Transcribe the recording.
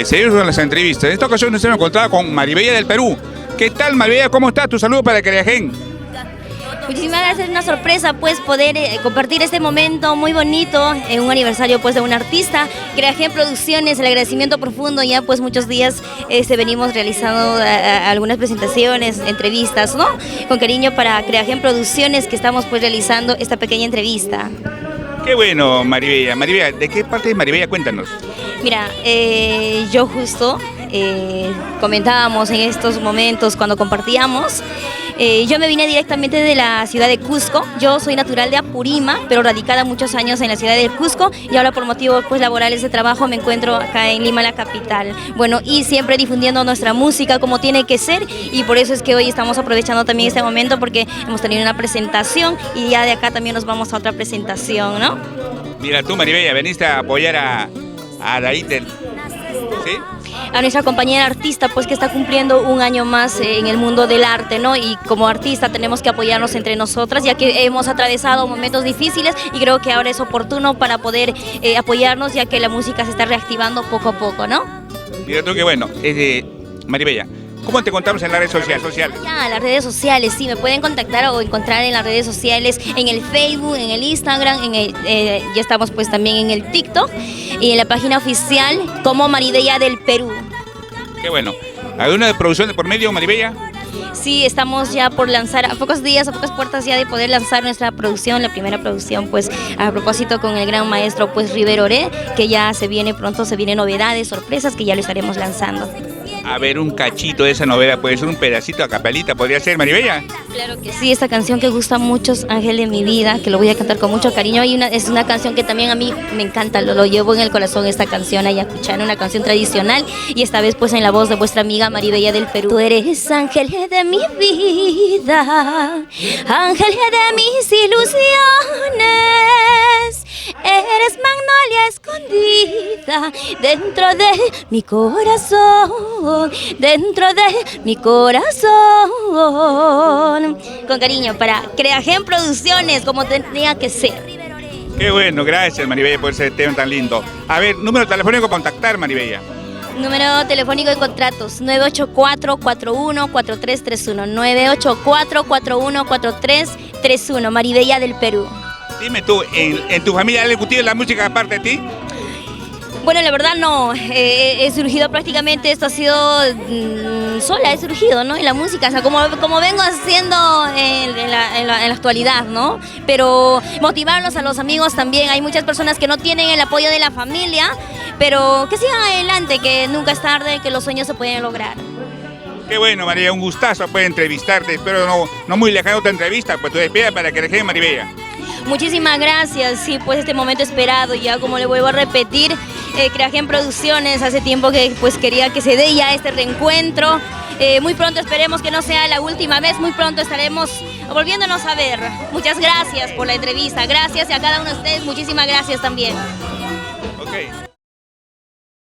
seguimos con las entrevistas. En esta ocasión nos hemos encontrado con Maribella del Perú. ¿Qué tal, Maribella? ¿Cómo estás? Tu saludo para Creagen. Muchísimas gracias, es una sorpresa pues poder compartir este momento muy bonito en un aniversario pues de un artista. Creagen Producciones, el agradecimiento profundo, ya pues muchos días venimos realizando algunas presentaciones, entrevistas, ¿no? Con cariño para Creagen Producciones que estamos pues realizando esta pequeña entrevista. Qué bueno, Maribella. Maribella, ¿de qué parte de Maribella? Cuéntanos. Mira, yo justo comentábamos en estos momentos cuando compartíamos. Yo me vine directamente de la ciudad de Cusco. Yo soy natural de Apurima, pero radicada muchos años en la ciudad de Cusco y ahora por motivos pues laborales de trabajo me encuentro acá en Lima, la capital. Bueno, y siempre difundiendo nuestra música como tiene que ser, y por eso es que hoy estamos aprovechando también este momento porque hemos tenido una presentación y ya de acá también nos vamos a otra presentación, ¿no? Mira tú, Maribella, veniste a apoyar a David, ¿sí? A nuestra compañera artista pues que está cumpliendo un año más en el mundo del arte, ¿no? Y como artista tenemos que apoyarnos entre nosotras ya que hemos atravesado momentos difíciles y creo que ahora es oportuno para poder apoyarnos ya que la música se está reactivando poco a poco, ¿no? Mira tú qué bueno. Maribella, ¿cómo te contamos en las redes sociales? Ya, las redes sociales, sí, me pueden contactar o encontrar en las redes sociales, en el Facebook, en el Instagram, ya estamos pues también en el TikTok y en la página oficial como Maribella del Perú. Qué bueno. ¿Alguna producción de por medio, Maribella? Sí, estamos ya por lanzar, a pocos días, a pocas puertas ya de poder lanzar nuestra producción, la primera producción pues a propósito con el gran maestro pues Rivero Oré, que ya se viene pronto, se vienen novedades, sorpresas que ya lo estaremos lanzando. A ver, un cachito de esa novela, puede ser un pedacito a capelita, ¿podría ser, Maribella? Claro que sí, esta canción que gusta mucho, Ángel de mi vida, que lo voy a cantar con mucho cariño, es una canción que también a mí me encanta, lo llevo en el corazón esta canción, Ayacuchana, una canción tradicional, y esta vez pues en la voz de vuestra amiga Maribella del Perú. Tú eres ángel de mi vida, ángel de mis ilusiones, eres magnolia escondida dentro de mi corazón, dentro de mi corazón. Con cariño para Creagen Producciones, como tenía que ser. Qué bueno, gracias, Maribella, por ese tema tan lindo. A ver, número telefónico para contactar, Maribella. Número telefónico de contratos 984-41-4331, 984-41-4331, Maribella del Perú. Dime tú, ¿en tu familia han discutido la música aparte de ti? Bueno, la verdad no, he surgido prácticamente, esto ha sido sola, he surgido, ¿no? En la música, o sea, como vengo haciendo en la actualidad, ¿no? Pero motivarlos a los amigos también, hay muchas personas que no tienen el apoyo de la familia, pero que sigan adelante, que nunca es tarde, que los sueños se pueden lograr. Qué bueno, María, un gustazo poder entrevistarte, espero no muy lejano otra entrevista, pues tu despida para que deje Maribella. Muchísimas gracias, sí, pues este momento esperado, ya como le vuelvo a repetir, Creagen Producciones, hace tiempo que pues quería que se dé ya este reencuentro, muy pronto esperemos que no sea la última vez, muy pronto estaremos volviéndonos a ver. Muchas gracias por la entrevista, gracias y a cada uno de ustedes muchísimas gracias también. Okay.